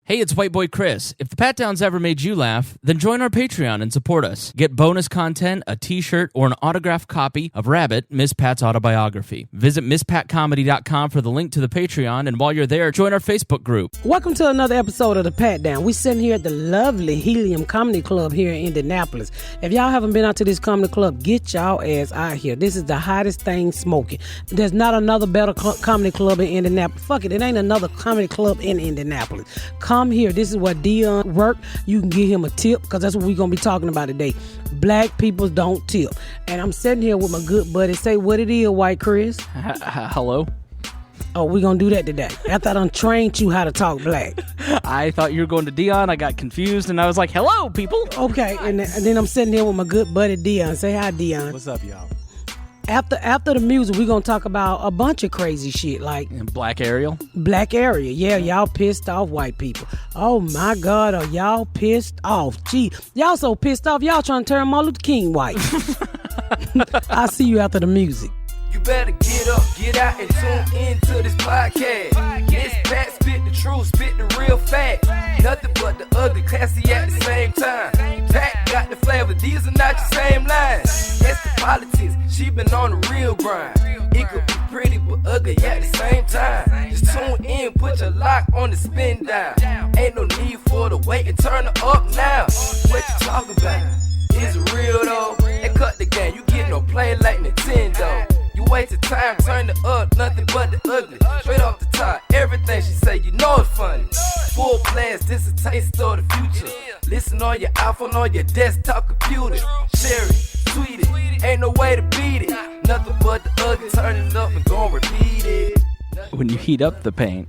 Hey, it's White Boy Chris. If the Pat Downs ever made you laugh, then join our Patreon and support us. Get bonus content, a t-shirt, or an autographed copy of Rabbit, Miss Pat's autobiography. Visit MissPatComedy.com for the link to the Patreon, and while you're there, join our Facebook group. Welcome to another episode of the Pat Down. We're sitting here at the lovely Helium Comedy Club here in Indianapolis. If y'all haven't been out to this comedy club, get y'all ass out here. This is the hottest thing smoking. There's not another better comedy club in Indianapolis. Fuck it, it ain't another comedy club in Indianapolis. Come here. This is where Deon work. You can give him a tip because that's what we're going to be talking about today. Black people don't tip. And I'm sitting here with my good buddy. Say what it is, White Chris. Hello? Oh, we're going to do that today. After I done trained you how to talk black. I thought you were going to Deon. I got confused, and I was like, hello, people. Okay, and then I'm sitting here with my good buddy, Deon. Say hi, Deon. What's up, y'all? After the music, we're going to talk about a bunch of crazy shit like Black Ariel. Black Ariel. Yeah, y'all pissed off white people. Oh, my God, are y'all pissed off? Gee, y'all so pissed off, y'all trying to turn Martin Luther King white. I'll see you after the music. You better get up, get out, and tune into this podcast. This Pat spit the truth, spit the real fact. Nothing but the ugly, classy at the same time. Pat got the flavor, these are not your same lines. That's the politics, she been on the real grind. It could be pretty but ugly at the same time. Just tune in, put your lock on the spin down. Ain't no need for the wait and turn it up now. What you talking about? Is it real though? And cut the game, you get no play like Nintendo. You wasted time, turn it up, nothing but the ugly. Straight off the top, everything she say, you know it's funny. Full blast, this a taste of the future. Listen on your iPhone, on your desktop computer. Share it, tweet it, ain't no way to beat it. Nothing but the ugly, turn it up and gon' repeat it. When you heat up the paint,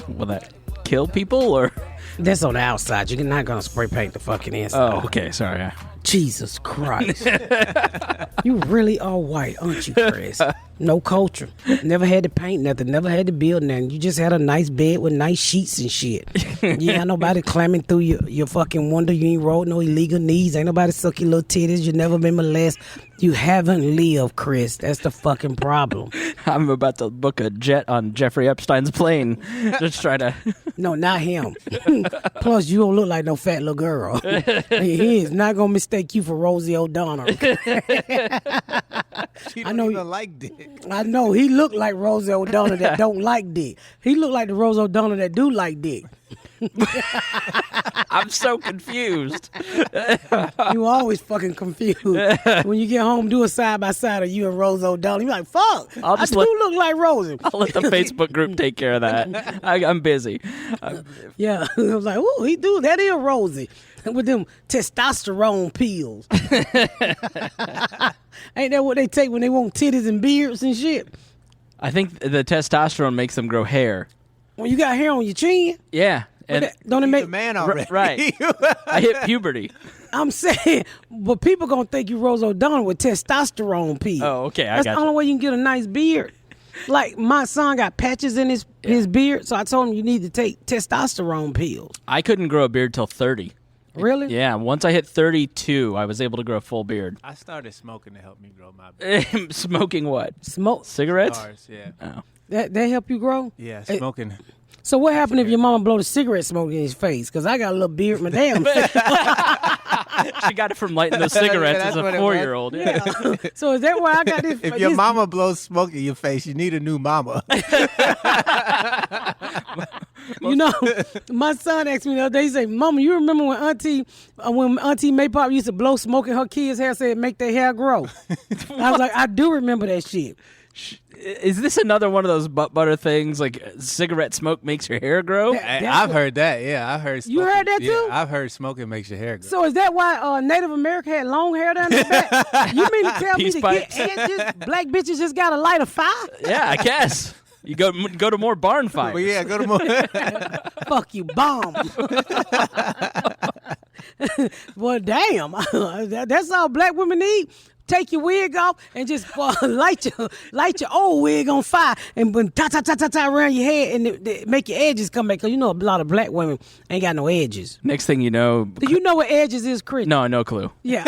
will that kill people, or? That's on the outside. You're not going to spray paint the fucking inside. Oh, okay, sorry. Jesus Christ. You really are white, aren't you, Chris? No culture. Never had to paint nothing. Never had to build nothing. You just had a nice bed with nice sheets and shit. You ain't nobody climbing through your fucking window. You ain't rolled no illegal knees. Ain't nobody suck your little titties. You never been molested. You haven't lived, Chris. That's the fucking problem. I'm about to book a jet on Jeffrey Epstein's plane. Just try to... No, not him. Plus, you don't look like no fat little girl. He is not going to mistake you for Rosie O'Donnell. She don't even like dick. I know. He looked like Rosie O'Donnell that don't like dick. He looked like the Rosie O'Donnell that do like dick. I'm so confused. You always fucking confused. When you get home, do a side by side of you and Rose O'Donnell. You're like, fuck, I do look like Rosie. I'll let the Facebook group take care of that. I'm busy. Yeah, I was like, ooh, he do. That is Rosie. With them testosterone pills. Ain't that what they take when they want titties and beards and shit? I think the testosterone makes them grow hair. When you got hair on your chin? Yeah. And don't it make a man already? Right. I hit puberty. I'm saying, but people gonna think you Rose O'Donnell with testosterone pills. Oh, okay. That's the only way you can get a nice beard. Like, my son got patches in his beard, so I told him you need to take testosterone pills. I couldn't grow a beard till 30. Really? Yeah. Once I hit 32, I was able to grow a full beard. I started smoking to help me grow my beard. Smoking what? Smoke cigarettes? Cigars, yeah. Oh. That help you grow? Yeah, smoking. So what happened if your mama blow the cigarette smoke in his face? Because I got a little beard, my damn face. She got it from lighting those cigarettes as a 4-year-old. Yeah. So is that why I got this? If your mama blows smoke in your face, you need a new mama. You know, my son asked me the other day, he said, Mama, you remember when Auntie Maypop used to blow smoke in her kids' hair, said make their hair grow? I was like, I do remember that shit. Is this another one of those butt butter things, like cigarette smoke makes your hair grow? I've heard that, yeah. I've heard smoking. You heard that too? Yeah, I've heard smoking makes your hair grow. So is that why Native America had long hair down their back? You mean to tell me to get edges, black bitches just got to light a fire? Yeah, I guess. You go to more barn fires. Well, yeah, go to more. Fuck you, bomb. Well, damn. That's all black women need. Take your wig off and just light your old wig on fire and ta around your head and make your edges come back. Because you know a lot of black women ain't got no edges. Next thing you know... Do you know what edges is, Chris? No clue. Yeah.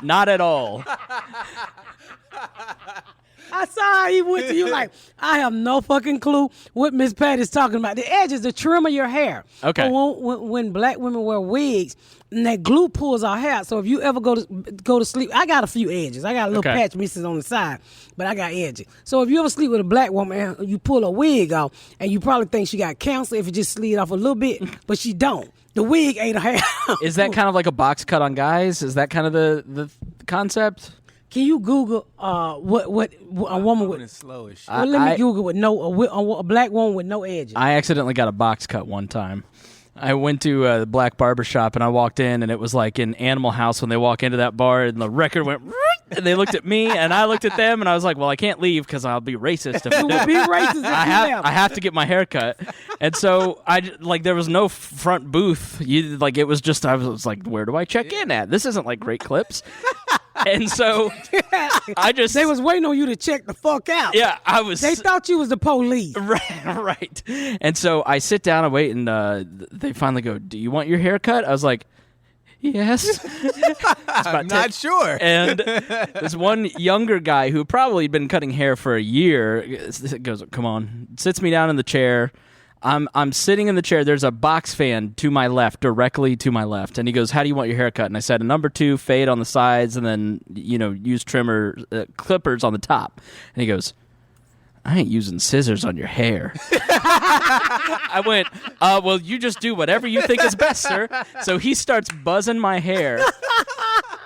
Not at all. I saw how he went to you like, I have no fucking clue what Miss Pat is talking about. The edge is the trim of your hair. Okay. When black women wear wigs, and that glue pulls our hair. So if you ever go to sleep, I got a few edges. I got a little patch misses on the side, but I got edges. So if you ever sleep with a black woman and you pull a wig off, and you probably think she got cancer if it just slid off a little bit, but she don't. The wig ain't a hair. Is that kind of like a box cut on guys? Is that kind of the concept? Can you Google what a woman with? It's slow as shit. Well, let me Google with a black woman with no edges. I accidentally got a box cut one time. I went to the black barbershop and I walked in and it was like in Animal House when they walk into that bar and the record went and they looked at me and I looked at them and I was like, well, I can't leave because I'll be racist. If You would be racist if I have to get my hair cut. And so there was no front booth. It was just, I was like, where do I check in at? This isn't like Great Clips. And so They was waiting on you to check the fuck out. Yeah, I was. They thought you was the police. Right. And so I sit down and wait, and they finally go, do you want your hair cut? I was like, yes. I'm not sure. And this one younger guy who probably been cutting hair for a year goes, come on, sits me down in the chair. I'm sitting in the chair. There's a box fan to my left, directly to my left. And he goes, how do you want your haircut? And I said, a number 2, fade on the sides, and then, use clippers on the top. And he goes, I ain't using scissors on your hair. I went, well, you just do whatever you think is best, sir. So he starts buzzing my hair.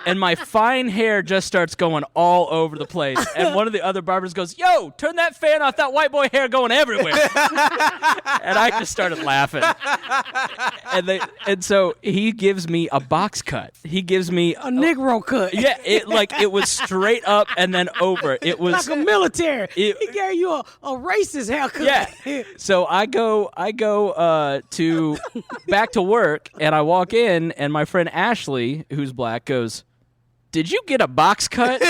And my fine hair just starts going all over the place. And one of the other barbers goes, yo, turn that fan off, that white boy hair going everywhere. And I just started laughing. And so he gives me a box cut. He gives me a Negro cut. Yeah, it was straight up and then over. It was like a military. He gave you a racist haircut. Yeah. So I go to back to work and I walk in and my friend Ashley, who's black, goes, did you get a box cut?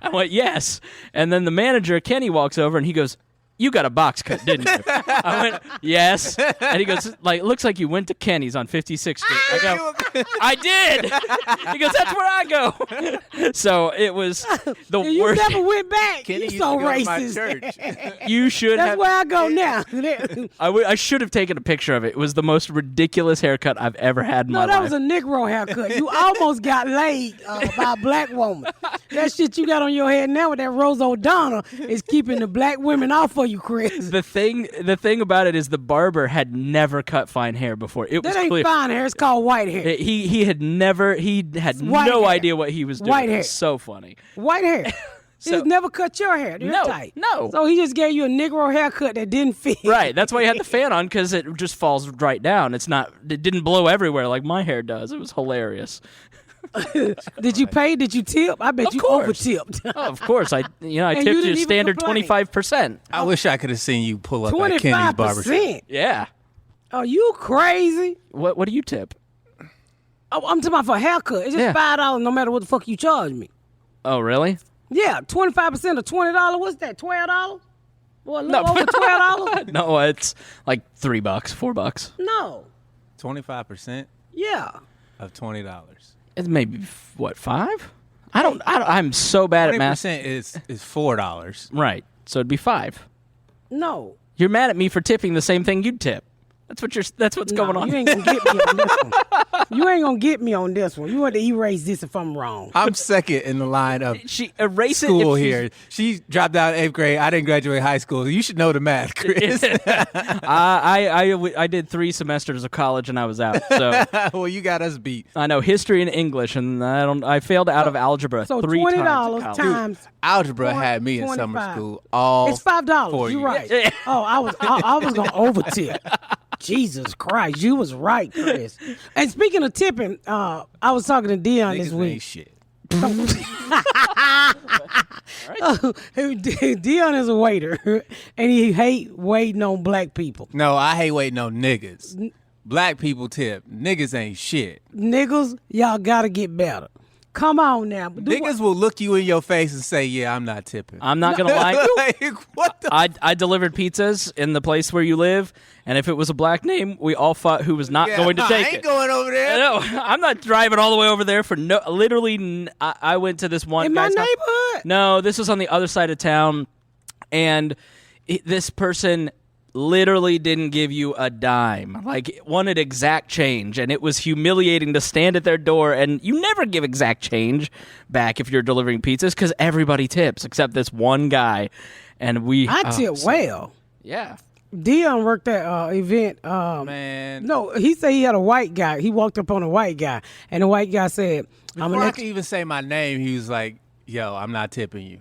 I went, yes. And then the manager, Kenny, walks over and he goes, you got a box cut, didn't you? I went, yes. And he goes, looks like you went to Kenny's on 56th Street. I go, I did. He goes, that's where I go. So it was the you worst. You never went back. Kenny You so used to go to my racist. church. You should That's have. where I go now. I should have taken a picture of it. It was the most ridiculous haircut I've ever had in my No, that life. was a Negro haircut. You almost got laid by a black woman. That shit you got on your head now with that Rose O'Donnell is keeping the black women off for you, Chris. The thing about it is the barber had never cut fine hair before. It was That ain't clear. fine hair. It's called white hair. He had White no hair. idea what he was doing. White hair. It was so funny. White hair. So- He's never cut your hair. You're No, tight. no. So he just gave you a Negro haircut that didn't fit. Right. That's why he had the fan on because it just falls right down. It didn't blow everywhere like my hair does. It was hilarious. Did you pay? Did you tip? I bet Of you course. over-tipped. Oh, of course. I And tipped you you didn't even standard complain. 25%. I wish I could have seen you pull up at Kenny's barbershop. 25%. Yeah. Are you crazy? What do you tip? Oh, I'm talking about for a haircut. It's just Yeah. $5 no matter what the fuck you charge me. Oh, really? Yeah, 25% of $20. What's that? $12? Well, a little over $12? No, it's like $3, $4. No. 25% Yeah. of $20. It's maybe what, 5? I'm so bad at math. 20% is $4. Right. So it'd be 5. No. You're mad at me for tipping the same thing you'd tip. That's what's going on. You ain't gonna get me on this one. You ain't gonna get me on this one. You want to erase this if I'm wrong. I'm second in the line of She erased school it if here. She dropped out of 8th grade. I didn't graduate high school. You should know the math, Chris. I did 3 semesters of college and I was out. So Well, you got us beat. I know history and English, and I failed out of algebra So 3 $20 times. in college. times. Algebra had me in 25. summer school all It's $5. 4 You're years. right. Oh, I was gonna over tip. Jesus Christ, you was right, Chris. And speaking of tipping, I was talking to Deon this Niggas week. ain't shit. Deon is a waiter, and he hate waiting on black people. No, I hate waiting on niggas. Black people tip. Niggas ain't shit. Niggas, y'all gotta get better. Come on now. Niggas will look you in your face and say, yeah, I'm not tipping. I'm not gonna lie. Like, what the I delivered pizzas in the place where you live, and if it was a black name, we all fought who was not going to take I ain't it. going over there. No, I'm not driving all the way over there for no. Literally, I went to this one in my guy's house. neighborhood. No, this was on the other side of town, and this person literally didn't give you a dime. Like, wanted exact change, and it was humiliating to stand at their door, and you never give exact change back if you're delivering pizzas because everybody tips except this one guy, and I tip well. Yeah. Deon worked that event. Man. No, he said he had a white guy. He walked up on a white guy, and the white guy said, Before I could even say my name, he was like, yo, I'm not tipping you.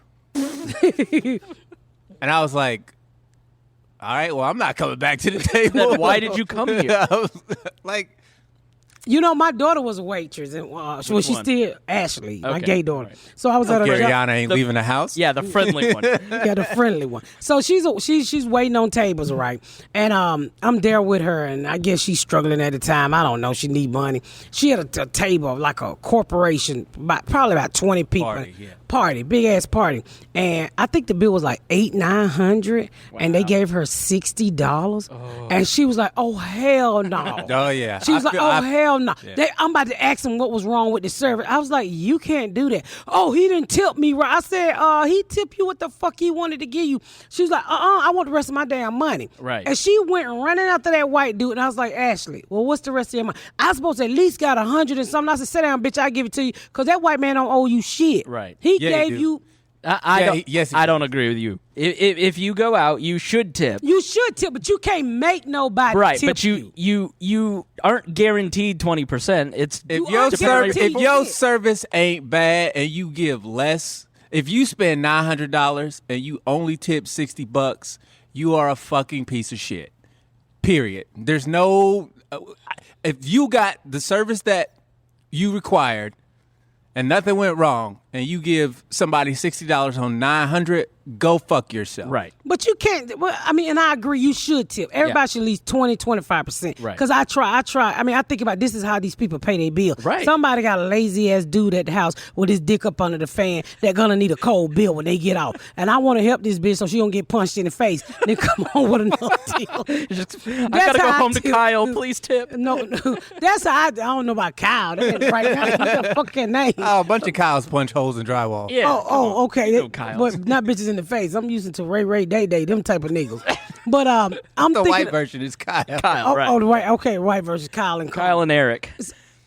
And I was like, all right, well, I'm not coming back to the table. Then why did you come here? I was like, you know, my daughter was a waitress, and she's still Ashley, my Okay, gay daughter. right. So I was at her job. Garyana ain't leaving the house. Yeah, the friendly one. Yeah, the friendly one. So she's waiting on tables, right? And I'm there with her, and I guess she's struggling at the time. I don't know. She need money. She had a table like a corporation, probably about 20 people. Party, big ass party, and I think the bill was like $800-900, and they gave her $60, and she was like, "Oh hell no!" Oh yeah, She was like, "Oh hell no!" Yeah. I'm about to ask him what was wrong with the service. I was like, "You can't do that." Oh, he didn't tip me right. I said, he tipped you what the fuck he wanted to give you. She was like, I want the rest of my damn money. Right. And she went running after that white dude, and I was like, Ashley, well, what's the rest of your money? I was supposed to at least got 100 and something. I said, sit down, bitch, I give it to you, because that white man don't owe you shit. Right. He Yeah, he gave do. you. I don't agree with you. If you go out, you should tip. You should tip, but you can't make nobody Right, tip but you aren't guaranteed 20%. It's If You your are guaranteed your to tip. service ain't bad and you give less, if you spend $900 and you only tip $60, you are a fucking piece of shit. Period. There's no. If you got the service that you required and nothing went wrong, and you give somebody $60 on $900, go fuck yourself. right. But you can't. Well, I mean, and I agree. You should tip. Everybody should at least 20-25%. Right. Because I try. I mean, I think about this is how these people pay their bill. Right. Somebody got a lazy ass dude at the house with his dick up under the fan. They're gonna need a cold bill when they get out. And I want to help this bitch so she don't get punched in the face. Then come on with another deal. I gotta go how home to tip. Kyle. Please tip. No, that's how I don't know about Kyle. That ain't right now. What the fucking name? Oh, a bunch of cows punch holes in drywall. Yeah. Oh, okay. You know Kyle's. But not bitches in the face. I'm using to Ray Day, them type of niggas. But I'm The thinking. white version is Kyle. Kyle, right. Oh, the white. Okay, white versus Kyle and Kyle and Eric.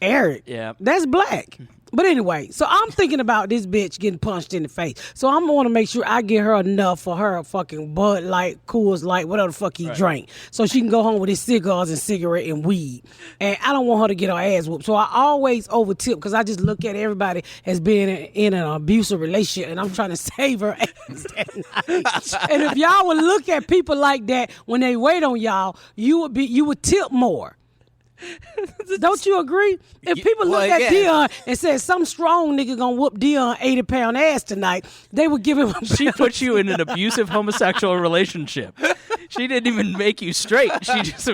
Eric. Yeah. That's black. But anyway, so I'm thinking about this bitch getting punched in the face. So I'm going to make sure I get her enough for her fucking Bud Light, Coors Light, whatever the fuck he drank. So she can go home with his cigars and cigarette and weed. And I don't want her to get her ass whooped. So I always over tip because I just look at everybody as being in an abusive relationship and I'm trying to save her ass that night. And if y'all would look at people like that when they wait on y'all, you would tip more. Don't you agree? If people look at Deon and said some strong nigga gonna whoop Deon 80-pound ass tonight, they would give him a She put you in an abusive homosexual relationship. She didn't even make you straight. She just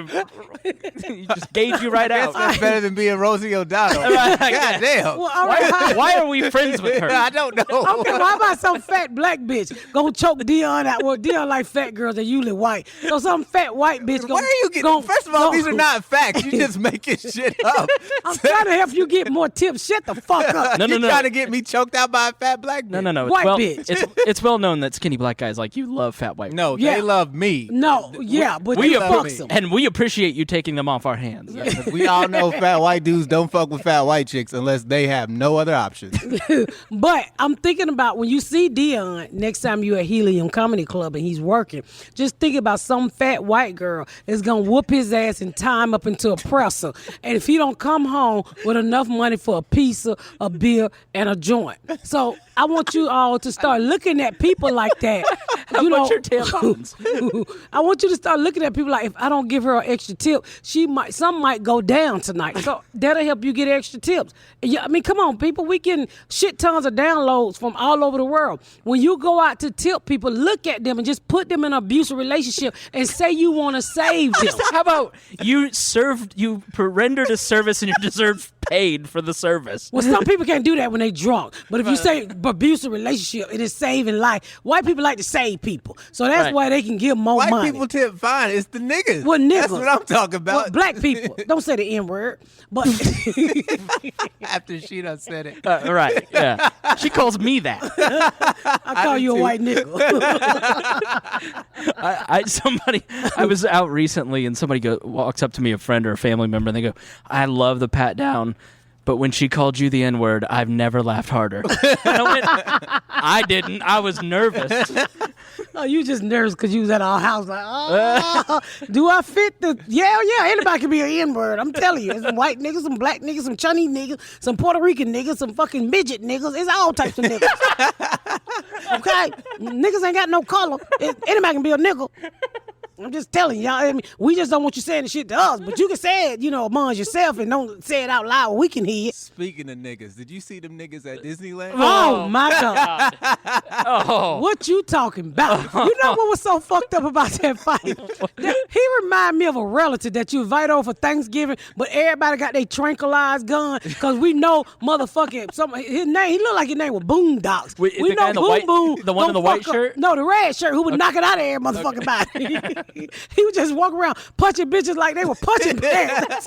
gave you right out. That's better than being Rosie O'Donnell. Right. God damn. Well, all right, Why are we friends with her? I don't know. okay, well, how about some fat black bitch gonna choke Deon out? Well, Deon like fat girls are usually white. So some fat white bitch gonna... Where are you getting? First of all, these are not facts. You just making shit up. I'm trying to help you get more tips. Shut the fuck up. No. You trying to get me choked out by a fat black bitch? No. White well, bitch. It's well known that skinny black guys like you love fat white. No, Yeah. they love me. No, yeah, but we you love fucks me. them. and we appreciate you taking them off our hands. We all know fat white dudes don't fuck with fat white chicks unless they have no other options. But I'm thinking about when you see Deon next time you at Helium Comedy Club and he's working, just think about some fat white girl that's gonna whoop his ass and tie him up into a presser. And if he don't come home with enough money for a pizza, a beer, and a joint. So I want you all to start looking at people like that. How much are tampons? I want you to start looking at people like, if I don't give her an extra tip, some might go down tonight. So that'll help you get extra tips. Yeah, I mean, come on, people. We getting shit tons of downloads from all over the world. When you go out to tip people, look at them and just put them in an abusive relationship and say you want to save them. How about you rendered a service and you deserve paid for the service. Well, some people can't do that when they drunk. But if you say abusive relationship, it is saving life. White people like to save people. So that's why they can give more White money. people tip fine. It's the niggas. Well, niggas. That's what I'm talking about. Well, black people. Don't say the N-word. But After she done said it. Right, yeah. She calls me that. I call you a white nigga. I was out recently and somebody walks up to me, a friend or a family member, and they go, I love the pat down, but when she called you the N-word, I've never laughed harder. And I went, I didn't. I was nervous. Oh, you just nervous because you was at our house like, oh, do I fit the... Yeah, anybody can be an N-word. I'm telling you. There's some white niggas, some black niggas, some Chinese niggas, some Puerto Rican niggas, some fucking midget niggas. It's all types of niggas. Okay? Niggas ain't got no color. Anybody can be a nigga. I'm just telling y'all. I mean, we just don't want you saying the shit to us, but you can say it, among yourself and don't say it out loud. We can hear it. Speaking of niggas, did you see them niggas at Disneyland? Oh my God. Oh. What you talking about? You know what was so fucked up about that fight? He remind me of a relative that you invite over for Thanksgiving, but everybody got their tranquilized gun because we know motherfucking his name. He looked like his name was Boondocks. Wait, We the know guy in the Boom white- Boom. the one in the gonna white fuck up- shirt? No, the red shirt. Who would knock it out of every motherfucking body? He would just walk around punching bitches like they were punching pants.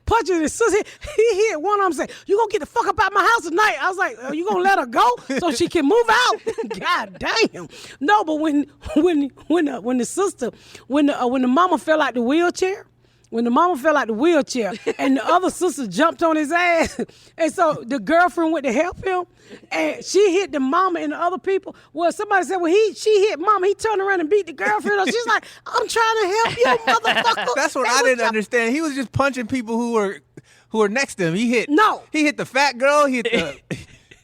Punching his sister. He hit one of them, say, "You gonna get the fuck up out my house tonight?" I was like, "Are you gonna let her go so she can move out?" God damn. No, but when the mama fell out the wheelchair. When the mama fell out the wheelchair and the other sister jumped on his ass, and so the girlfriend went to help him, and she hit the mama and the other people. Well, somebody said, well, she hit mama. He turned around and beat the girlfriend up. She's like, I'm trying to help you, motherfucker. That's what I didn't understand. He was just punching people who were next to him. He hit the fat girl. He hit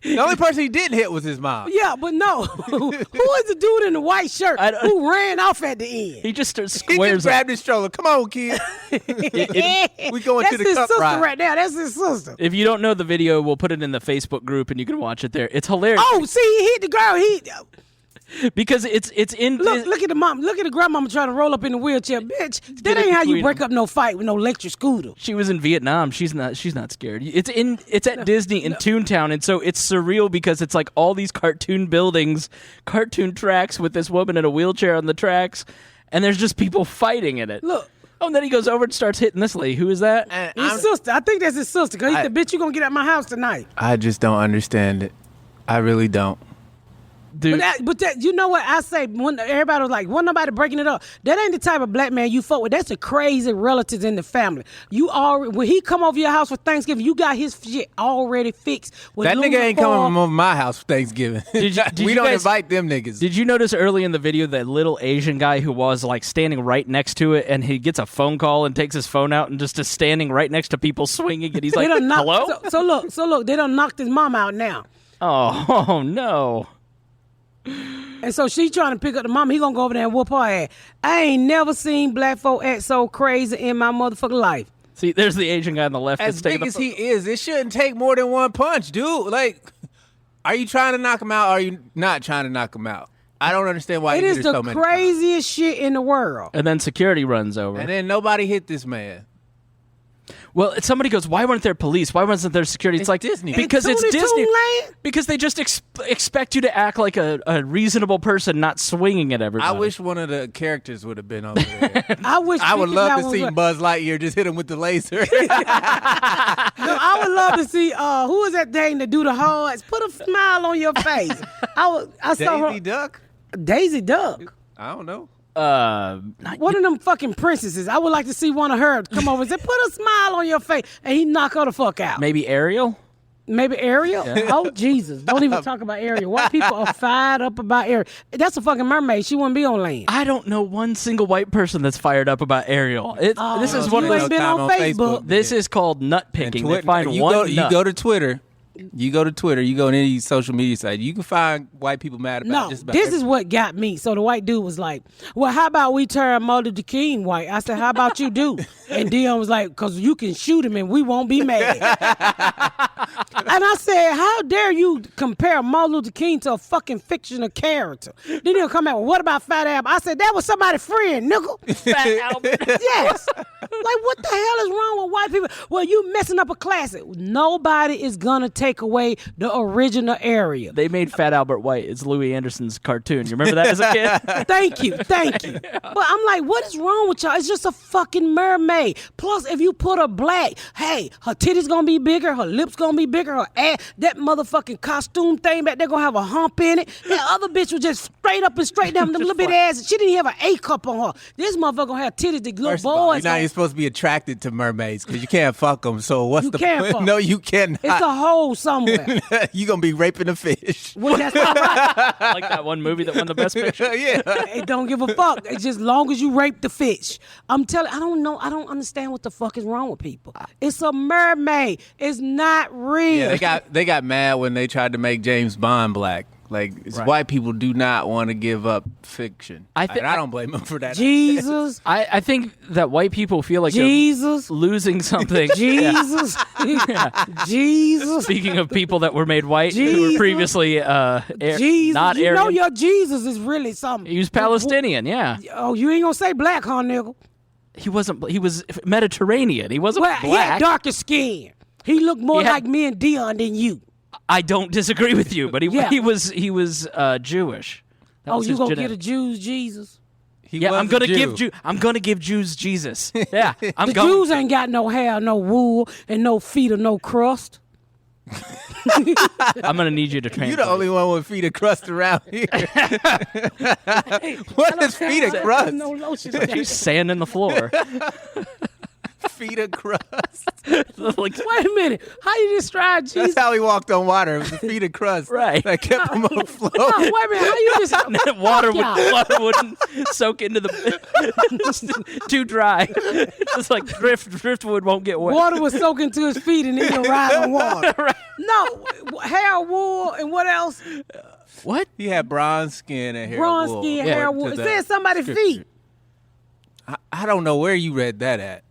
the only person he didn't hit was his mom. Yeah, but no. Who is the dude in the white shirt who ran off at the end? He just He squares just grabbed his stroller. Come on, kid. We going That's to the his cup sister ride. right there. That's his sister. If you don't know the video, we'll put it in the Facebook group and you can watch it there. It's hilarious. Oh, see, he hit the girl. Because it's in Look at the mom. Look at the grandmama trying to roll up in the wheelchair. Bitch, that ain't how you break up no fight with no electric scooter. She was in Vietnam. She's not scared. It's at Disney in Toontown, and so it's surreal because it's like all these cartoon buildings, cartoon tracks with this woman in a wheelchair on the tracks, and there's just people fighting in it. Look. Oh, and then he goes over and starts hitting this lady. Who is that? His sister. I think that's his sister. Because he said, bitch, you going to get out my house tonight. I just don't understand it. I really don't. Dude. But that, you know what I say? When everybody was like, wasn't nobody breaking it up. That ain't the type of black man you fuck with. That's the crazy relatives in the family. When he come over your house for Thanksgiving, you got his shit already fixed. That nigga ain't coming over my house for Thanksgiving. We don't invite them niggas. Did you notice early in the video that little Asian guy who was like standing right next to it, and he gets a phone call and takes his phone out and just is standing right next to people swinging, and he's like, hello? So look, they done knocked his mom out now. Oh no. And so she trying to pick up the mama. He gonna go over there and whoop her ass. I ain't never seen black folk act so crazy in my motherfucking life. See, there's the Asian guy on the left. As big as he is, it shouldn't take more than one punch, dude. Like, are you trying to knock him out or are you not trying to knock him out? I don't understand why it he is did the so many craziest shit in the world. And then security runs over. And then nobody hit this man. Well, somebody goes, why weren't there police? Why wasn't there security? It's like Disney. Because it's Toonie Disney. Toon Land? Because they just expect you to act like a reasonable person, not swinging at everybody. I wish one of the characters would have been over there. I would love to see Buzz Lightyear just hit him with the laser. I would love to see who is that thing to do the hearts? Put a smile on your face. I saw her. Daisy Duck? Daisy Duck. I don't know. One of them fucking princesses. I would like to see one of her come over and say, put a smile on your face, and he knock her the fuck out. Maybe Ariel? Maybe Ariel? Yeah. Oh, Jesus. Don't even talk about Ariel. White people are fired up about Ariel. That's a fucking mermaid. She wouldn't be on land. I don't know one single white person that's fired up about Ariel. This is one of you those. ain't been on Facebook. This is called nut picking. They find you one go to Twitter You go to Twitter, you go to any social media site, you can find white people mad about No, just about this everything. is what got me. So the white dude was like, well, how about we turn Martin Luther King white? I said, how about you do? And Deon was like, because you can shoot him and we won't be mad. And I said, how dare you compare Martin Luther King to a fucking fictional character? Then he'll come out, well, what about Fat Albert? I said, that was somebody's friend, nigga. Fat Albert. Yes. Like, what the hell is wrong with white people? Well, you messing up a classic. Nobody is going to take away the original Ariel. They made Fat Albert white. It's Louis Anderson's cartoon. You remember that as a kid? Thank you. But I'm like, what is wrong with y'all? It's just a fucking mermaid. Plus, if you put her black, hey, her titties gonna be bigger, her lips gonna be bigger, her ass, that motherfucking costume thing back there gonna have a hump in it. That other bitch was just straight up and straight down, them little bit ass. She didn't even have an A cup on her. This motherfucker gonna have titties that little First of all, boys. you're not even supposed to be attracted to mermaids because you can't fuck them. So what's You the can't point? fuck. No, you cannot. It's a hole somewhere. You're going to be raping a fish. Well, that's not right. Like that one movie that won the best picture. Yeah. It don't give a fuck. It's just long as you rape the fish. I'm telling. I don't know. I don't understand what the fuck is wrong with people. It's a mermaid. It's not real. Yeah, they got mad when they tried to make James Bond black. Like, white people do not want to give up fiction. I And I don't blame them for that. Jesus. I think that white people feel like Jesus. they're losing something. Jesus. Jesus. Speaking of people that were made white who Jesus. were previously Jesus. not you Aryan. know your Jesus is really something. He was Palestinian, yeah. Oh, you ain't gonna say black, huh, nigga? He wasn't. He was Mediterranean. He wasn't Well, he had black. darker skin. He looked more He had- like me and Deon than you. I don't disagree with you, but Yeah. he was Jewish. That Oh, was you his gonna genetic- get a Jews Jesus? He Yeah, was I'm gonna a Jew. give Jews Jesus. Yeah, I'm The going. Jews ain't got no hair, no wool, and no feet or no crust. I'm gonna need you to translate. You the only one with feet of crust around here. What is feet of crust? No lotion. Just sand in the floor. Feet of crust. Like, Wait a minute. How you describe That's Jesus? how he walked on water. It was the feet of crust Right. that kept him afloat. No, wait a minute. How you just water y'all. water wouldn't soak into the just too dry. Just like driftwood won't get wet. water was soaking to his feet and then he'll ride on water? No, hair, wool, and what else? What? He had bronze skin and hair Bronze wool. skin, Yeah. hair, To wool. It the said somebody's scripture. feet. I don't know where you read that at.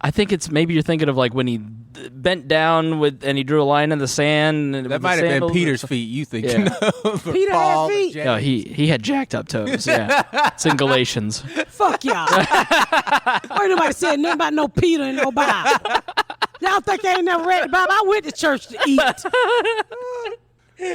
I think it's maybe you're thinking of like when he bent down and he drew a line in the sand. And That might have been Peter's feet you thinking Yeah. of. or Peter had Paul, feet? James. No, he had jacked up toes. Yeah, it's in Galatians. Fuck y'all. Ain't nobody said nothing about no Peter and no Bible. Y'all think I ain't never read the Bible? I went to church to eat.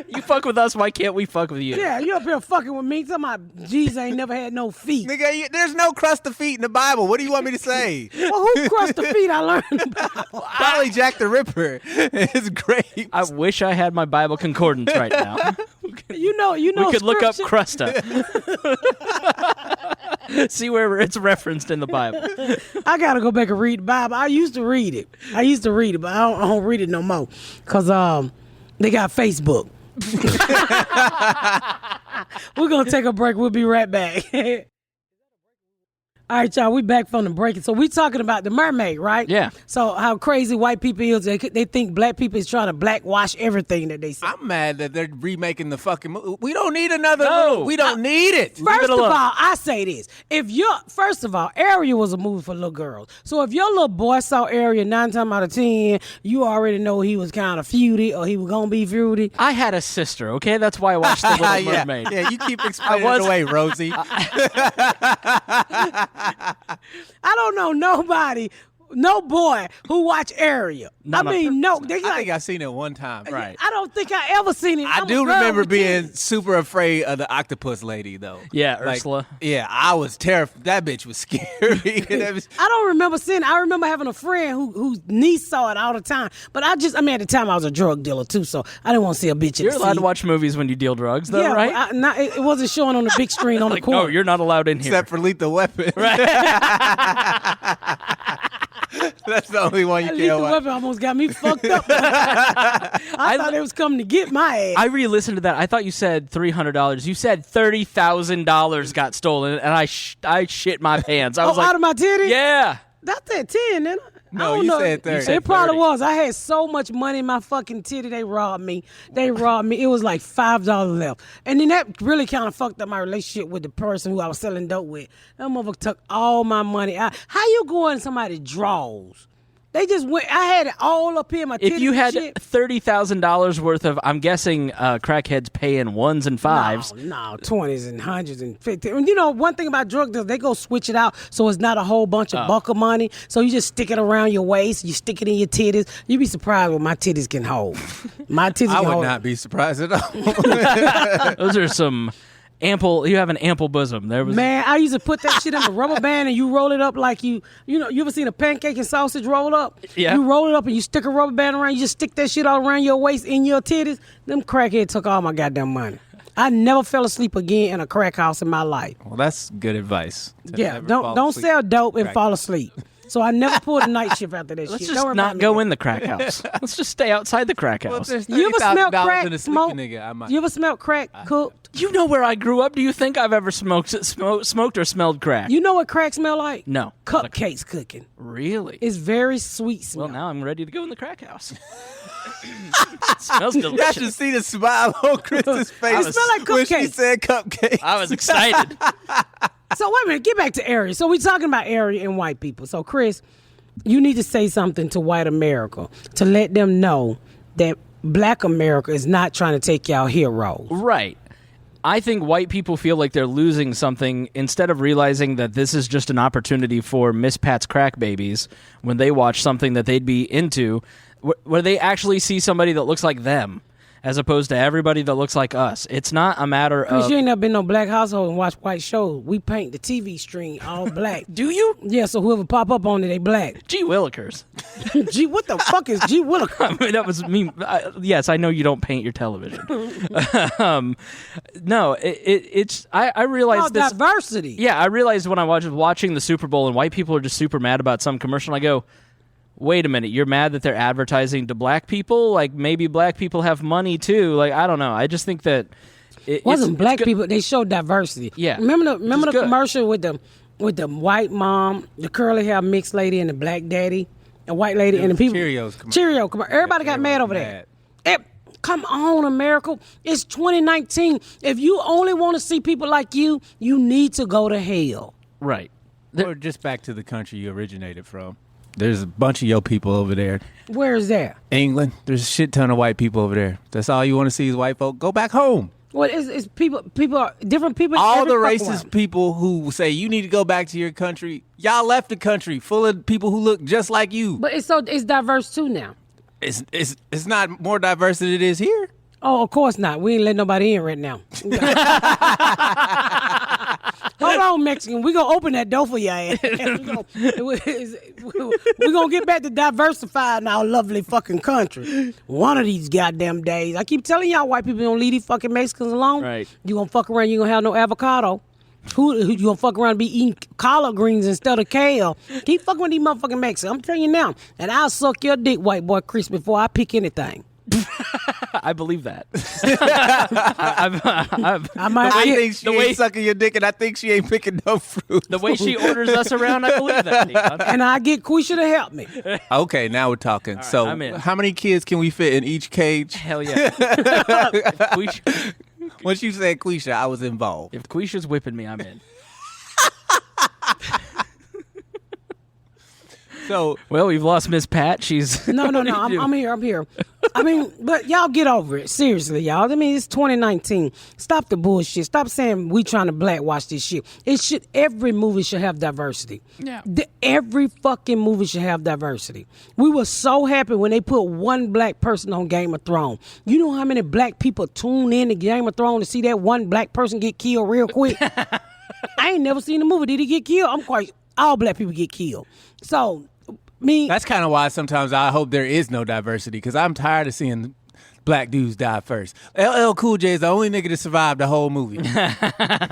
You fuck with us, why can't we fuck with you? Yeah, you up here fucking with me. Talking about Jesus ain't never had no feet. Nigga, there's no crust of feet in the Bible. What do you want me to say? Well, who crushed the feet I learned about? Probably Jack the Ripper. It's great. I wish I had my Bible concordance right now. You know. We could look up scripture. Crusta. See where it's referenced in the Bible. I gotta go back and read the Bible. I used to read it, but I don't read it no more because they got Facebook. We're gonna take a break. We'll be right back. All right, y'all, we back from the break. So we talking about the mermaid, right? Yeah. So how crazy white people is, they think black people is trying to blackwash everything that they say. I'm mad that they're remaking the fucking movie. We don't need another No. little. We don't need it. First of alone. all, I say this. First of all, Ariel was a movie for little girls. So if your little boy saw Ariel 9 times out of 10, you already know he was kind of feudy or he was going to be feudy. I had a sister, okay? That's why I watched The Little yeah, Mermaid. yeah, you keep explaining was- it away, Rosie. I don't know nobody, no boy who watch Ariel. No. They I like, think I seen it one time. Right. I don't think I ever seen it. I I'm do a girl remember with being kids. super afraid of the octopus lady, though. Yeah, Like, Ursula. Yeah, I was terrified. That bitch was scary. That was- I don't remember seeing it. I remember having a friend whose niece saw it all the time. But at the time I was a drug dealer too, so I didn't want to see a bitch. You're in the allowed seat. to watch movies when you deal drugs, though, Yeah, right? it wasn't showing on the big screen on Like, the corner. no, you're not allowed in here. Except for Lethal Weapon. That's the only one you That can't Lethal watch. Weapon almost got me fucked up. I thought they was coming to get my ass. I re-listened to that. I thought you said $300. You said $30,000 got stolen, and I shit my pants. I was like, out of my titty? yeah. That's that 10, then. No, don't you know. said 30. It probably was. I had so much money in my fucking titty. They robbed me. It was like $5 left. And then that really kind of fucked up my relationship with the person who I was selling dope with. That motherfucker took all my money out. How you go in somebody's drawers? They just went. I had it all up here in my titty. If you had shit. $30,000 worth of, I'm guessing crackheads pay in ones and fives. No, 20s and hundreds and 50s. And you know, one thing about drug dealers, they go switch it out so it's not a whole bunch of buck of money. So you just stick it around your waist, you stick it in your titties. You'd be surprised what my titties can hold. My titties I can would hold. not be surprised at all. Those are some ample. You have an ample bosom. There was Man, I used to put that shit in a rubber band and you roll it up like you know, you ever seen a pancake and sausage roll up? Yeah. You roll it up and you stick a rubber band around, you just stick that shit all around your waist in your titties. Them crackheads took all my goddamn money. I never fell asleep again in a crack house in my life. Well, that's good advice. Yeah, don't sell dope and fall asleep. So I never pulled a night shift after that Let's shit. just Don't not remind me go of in the crack house. Let's just stay outside the crack house. that. You ever smelled crack in a smoke? nigga, I might. You ever smelled crack cooked? You know where I grew up? Do you think I've ever smoked or smelled crack? You know what crack smell like? No. Cupcakes cooking. Really? It's very sweet smell. Well, now I'm ready to go in the crack house. It smells I delicious. should see the smile on Chris's face It smell like when she cupcakes. said cupcake. I was excited. So wait a minute, get back to Ariel. So we're talking about Ariel and white people. So Chris, you need to say something to white America to let them know that black America is not trying to take y'all heroes. Right. I think white people feel like they're losing something instead of realizing that this is just an opportunity for Miss Pat's crack babies when they watch something that they'd be into, where they actually see somebody that looks like them as opposed to everybody that looks like us. It's not a matter Chris, of... you ain't never been no black household and watch white shows. We paint the TV screen all black. Do you? Yeah, so whoever pop up on it, they black. Gee willikers. Gee, what the fuck is G Willikers? I mean, that was me. Yes, I know you don't paint your television. No, it's... I realized this... diversity. Yeah, I realized when I was watching the Super Bowl and white people are just super mad about some commercial, and I go, wait a minute, you're mad that they're advertising to black people? Like, maybe black people have money too. Like, I don't know. I just think that Wasn't black good. people? They showed diversity. Yeah. Remember the good. commercial with the white mom, the curly hair mixed lady, and the black daddy, the white lady, and the people. Cheerios commercial. Cheerio commercial. Everybody got mad over that. Come on, America. It's 2019. If you only want to see people like you, you need to go to hell. Right. Or just back to the country you originated from. There's a bunch of your people over there. Where is that? England. There's a shit ton of white people over there. That's all you want to see is white folk. Go back home. Well, it's people are different people. All the every fucking racist way. people who say you need to go back to your country, y'all left the country full of people who look just like you. But it's diverse too now. It's not more diverse than it is here. Oh, of course not. We ain't letting nobody in right now. Hold on, Mexican. We're going to open that door for your ass. We're going to get back to diversifying our lovely fucking country. One of these goddamn days. I keep telling y'all white people don't leave these fucking Mexicans alone. Right. You going to fuck around, you going to have no avocado. Who you going to fuck around and be eating collard greens instead of kale? Keep fucking with these motherfucking Mexicans. I'm telling you now. And I'll suck your dick, white boy Chris, before I pick anything. I believe that. I think she ain't sucking your dick, and I think she ain't picking no fruit. The way she orders us around, I believe that. Deon. And I get Quisha to help me. Okay, now we're talking. right, So, I'm in. how many kids can we fit in each cage? Hell yeah. Once you said Quisha, I was involved. If Quisha's whipping me, I'm in. So, Well, we've lost Miss Pat. She's No, What do you do? I'm here. I mean, but y'all get over it. Seriously, y'all. I mean, it's 2019. Stop the bullshit. Stop saying we trying to blackwash this shit. Every movie should have diversity. Yeah. Every fucking movie should have diversity. We were so happy when they put one black person on Game of Thrones. You know how many black people tune in to Game of Thrones to see that one black person get killed real quick? I ain't never seen the movie. Did he get killed? All black people get killed. So, that's kind of why sometimes I hope there is no diversity, because I'm tired of seeing black dudes die first. LL Cool J is the only nigga to survive the whole movie.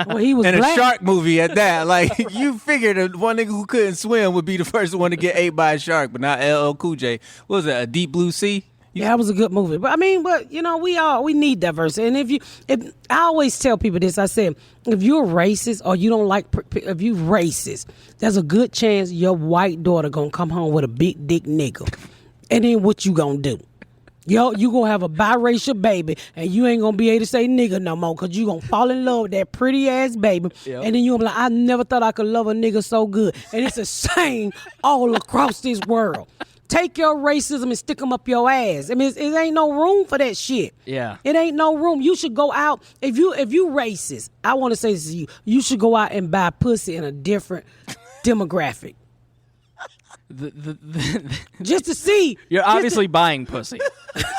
well, he was And black. a shark movie at that. Like, you figured that one nigga who couldn't swim would be the first one to get ate by a shark, but not LL Cool J. What was it, A Deep Blue Sea? Yeah, that was a good movie. But I mean, we need diversity. And if I always tell people this, I said, if you're racist or you don't like, if you racist, there's a good chance your white daughter gonna come home with a big dick nigga. And then what you gonna do? Yo, you gonna have a biracial baby, and you ain't gonna be able to say nigga no more, cause you gonna fall in love with that pretty ass baby, and then you gonna be like, I never thought I could love a nigga so good, and it's the same all across this world. Take your racism and stick them up your ass. I mean, it ain't no room for that shit. Yeah, it ain't no room. You should go out if you racist. I want to say this to you. You should go out and buy pussy in a different demographic. Just to see. You're obviously buying pussy.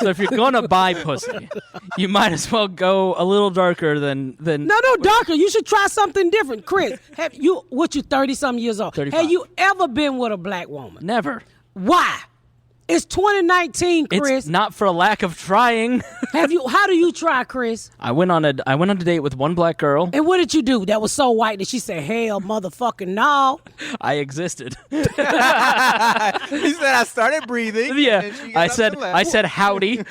So if you're going to buy pussy, you might as well go a little darker than No, darker. You should try something different. Chris, you 30-something years old. 35. Have you ever been with a black woman? Never. Why? It's 2019, Chris. It's not for a lack of trying. How do you try, Chris? I went on a date with one black girl. And what did you do that was so white that she said, hell, motherfucking no? I existed. He said I started breathing. Yeah. And she got up to left. I said howdy.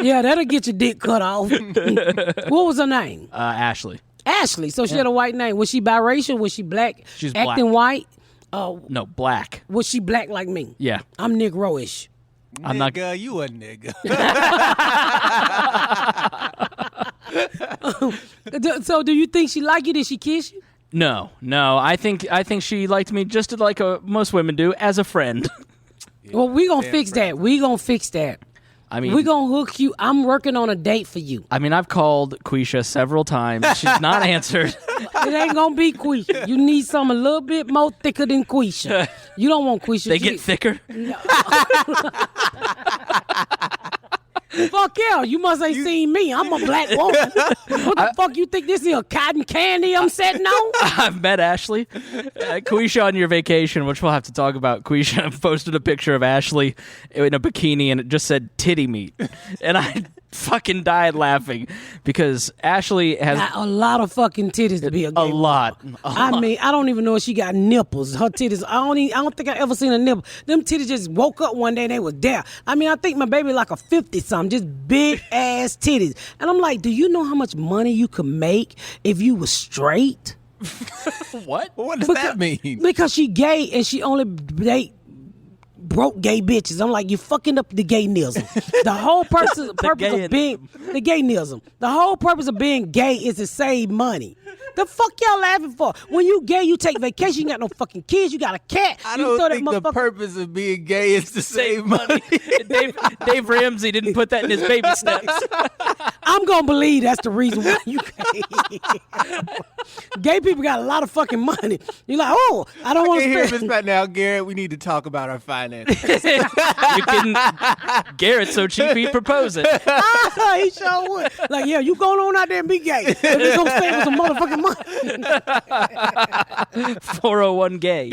Yeah, that'll get your dick cut off. What was her name? Ashley. Ashley. So she had a white name. Was she biracial? Was she black? She's acting black. White? No, black. Was she black like me? Yeah. I'm Negro-ish. I'm not. Nigga, you a nigga. So do you think she liked you? Did she kiss you? No. I think she liked me just like most women do, as a friend. Well, we gonna fix that. We gonna fix that. I mean, we gonna hook you. I'm working on a date for you. I mean, I've called Quisha several times. She's not answered. It ain't gonna be Quisha. You need something a little bit more thicker than Quisha. You don't want Quisha. They get thicker. Fuck yeah, you must ain't seen me. I'm a black woman. What the fuck you think this is, a cotton candy I'm sitting on? I've met Ashley. Quisha on your vacation, which we'll have to talk about. Quisha posted a picture of Ashley in a bikini and it just said titty meat. And I fucking died laughing because Ashley has got a lot of fucking titties to be a gay woman. lot. I mean, I don't even know if she got nipples. Her titties, I don't think I ever seen a nipple. Them titties just woke up one day and they was there. I mean, I think my baby like a 50-something, just big ass titties. And I'm like, do you know how much money you could make if you was straight? What? What does that mean? Because she gay and she only date broke gay bitches. I'm like, you fucking up the gayism. The whole purpose of being the gayism. The whole purpose of being gay is to save money. The fuck y'all laughing for? When you gay, you take vacation. You got no fucking kids. You got a cat. I don't think the purpose of being gay is to save money. Dave Ramsey didn't put that in his baby steps. I'm gonna believe that's the reason why you gay. Gay people got a lot of fucking money. You're like, oh, I don't want to Hear spend. this right now, Garrett. We need to talk about our finances. You couldn't. Garrett's so cheap he proposed it. He sure would. Like, yeah, you going on out there and be gay. And we gonna save us some motherfucking money. 401 gay.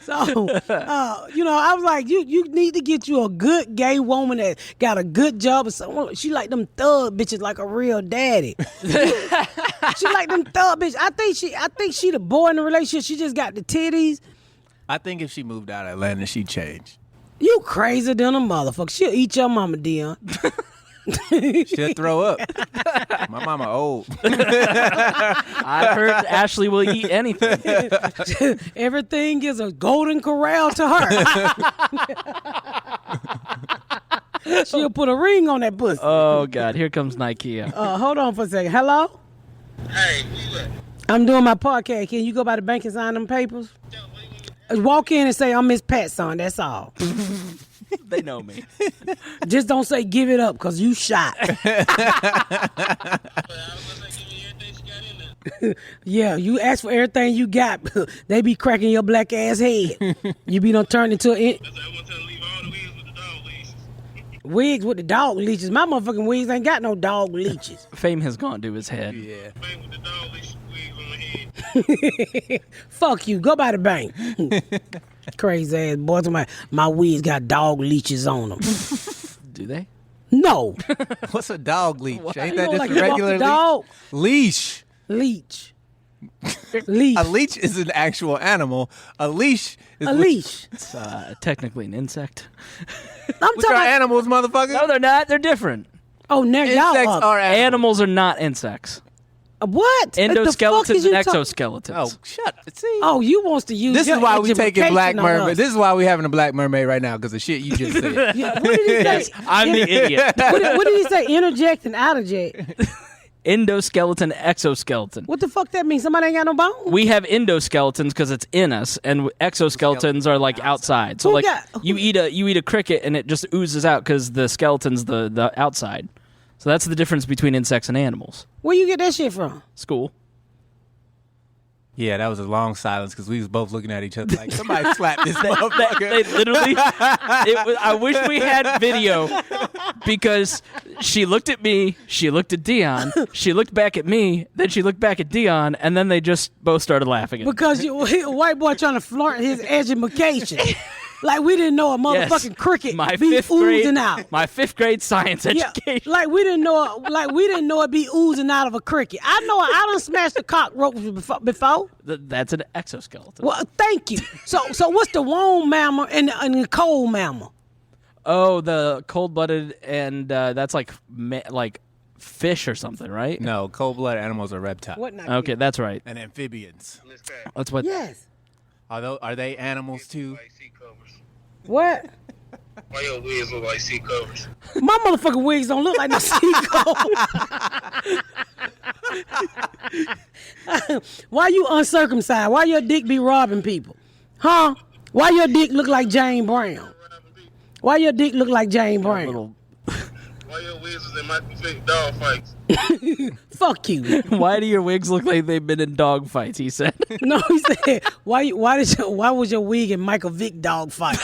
So, I was like, you need to get you a good gay woman that got a good job or something. She like them thug bitches like a real daddy. She like them thug bitches. I think she the boy in the relationship. She just got the titties. I think if she moved out of Atlanta, she'd change. You crazy than a motherfucker. She'll eat your mama, Deon. She'll throw up. My mama old. I heard Ashley will eat anything. Everything is a golden corral to her. She'll put a ring on that pussy. Oh, God. Here comes Nikia. Hold on for a second. Hello? Hey, where you at? I'm doing my podcast. Can you go by the bank and sign them papers? Walk in and say, I'm Miss Pat's son. That's all. They know me. Just don't say give it up because you shot. Yeah, you ask for everything you got. They be cracking your black ass head. You be done turned into a... Wigs with the dog leeches. My motherfucking wigs ain't got no dog leeches. Fame has gone to his head. Yeah. Fuck you. Go by the bank. Crazy ass boy. My wigs got dog leeches on them. Do they? No. What's a dog leash? Ain't You that know, just like a you walk regular the dog? leash? Leech. Leash. A leech is an actual animal. A leash is A leash. It's technically an insect. I'm Which talking are about. animals, motherfucker. No, they're not. They're different. Oh, now y'all Insects up. are animals. Animals are not insects. What? The fuck Endoskeletons is you and talk- exoskeletons. Oh, shut. See. Oh, you wants to use. This your is why we taking Black education on Mermaid. us. This is why we having a Black Mermaid right now because the shit you just said. Yeah, what did he say? I'm the idiot. What did he say? Interject and outerject. Endoskeleton, exoskeleton. What the fuck that mean? Somebody ain't got no bone? We have endoskeletons because it's in us, and exoskeletons are like outside. So Who like got- you eat a cricket and it just oozes out because the skeleton's the outside. So that's the difference between insects and animals. Where you get that shit from? School. Yeah, that was a long silence because we was both looking at each other like somebody slapped this motherfucker. They literally. I wish we had video because she looked at me, she looked at Deon, she looked back at me, then she looked back at Deon, and then they just both started laughing at me. Because you a white boy trying to flaunt his education. Like we didn't know a motherfucking cricket my be fifth grade, oozing out. My 5th grade science Yeah, education. like we didn't know it be oozing out of a cricket. I done smashed a cockroach before. That's an exoskeleton. Well, thank you. So what's the warm mammal and the cold mammal? Oh, the cold-blooded, and that's like fish or something, right? No, cold-blooded animals are reptiles. What not? Okay, that's right. And amphibians. That's what. Yes. Are they animals too? Like seat covers. What? Why your wigs look like seat covers? My motherfucking wigs don't look like no seagull. Why you uncircumcised? Why your dick be robbing people? Huh? Why your dick look like Jane Brown? Why your dick look like Jane Brown? Little. Why your wigs was in Michael Vick dog fights? Fuck you. Why do your wigs look like they've been in dog fights? He said. No, he said, why was your wig in Michael Vick dog fight?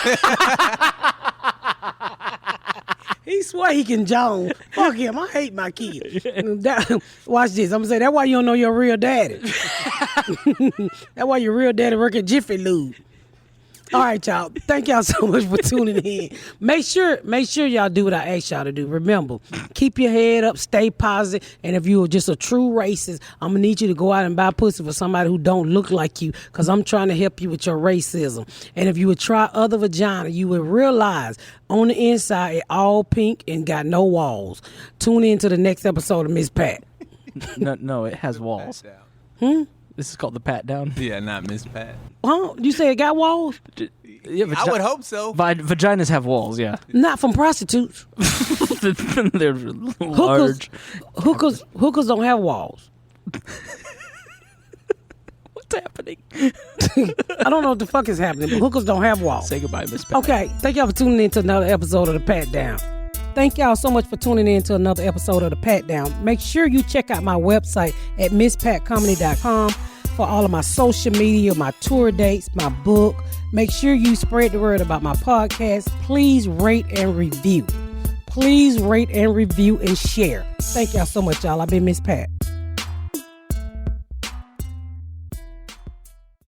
He swear he can Jones. Fuck him. I hate my kid. Watch this. I'm gonna say that's why you don't know your real daddy. That's why your real daddy work at Jiffy Lube. All right, y'all. Thank y'all so much for tuning in. Make sure y'all do what I asked y'all to do. Remember, keep your head up, stay positive, and if you're just a true racist, I'm gonna need you to go out and buy pussy for somebody who don't look like you, because I'm trying to help you with your racism. And if you would try other vagina, you would realize on the inside it all pink and got no walls. Tune in to the next episode of Miss Pat. No, it has walls. This is called the pat down. Yeah, not Miss Pat. Huh? You say it got walls? Yeah, I would hope so. Vaginas have walls. Yeah, Not from prostitutes. they're large. Hookers don't have walls. What's happening? I don't know what the fuck is happening, but hookers don't have walls. Say goodbye, Miss Pat. Okay, thank y'all for tuning in to another episode of The Pat Down. Thank y'all so much for tuning in to another episode of The Pat Down. Make sure you check out my website at misspatcomedy.com for all of my social media, my tour dates, my book. Make sure you spread the word about my podcast. Please rate and review. Please rate and review and share. Thank y'all so much, y'all. I've been Miss Pat.